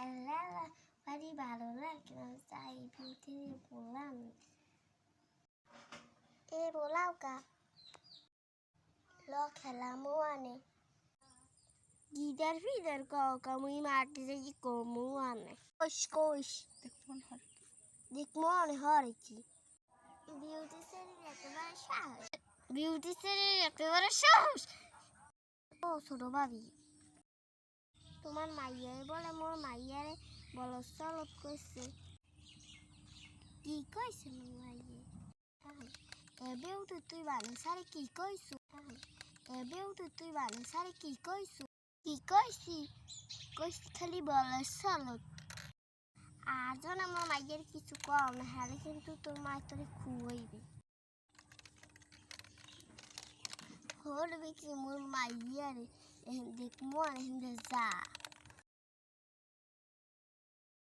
আল্লাহ বাড়ি ভালো লাগে না তাই বিউটি বললাম এ বলাও কা ল খেলামো আনে গিদার ফিদার কামুই মারতে যাই কমু আনে কোষ কোষ দেখমো অনে হরে কি বিউটি সেরির একেবারে সাহস ও ছোট ভাবি তোমার মাইয়াই বলে মোর মাইয়ারে বলদ চলত কইছে কি কইছে মোর মাইয়ে এবেও তো তুই বানি সারে কি কইছু এবেও তো তুই বানি সারে কি কইছু কি কইছি কইছি খালি বলদ চলত আর যখন আমার মাইয়ের কিছু কম না হলে কিন্তু তোর মা তোরে খুয়াইবে হরবে কি মোর মাইয়ারে দেখমো আর যা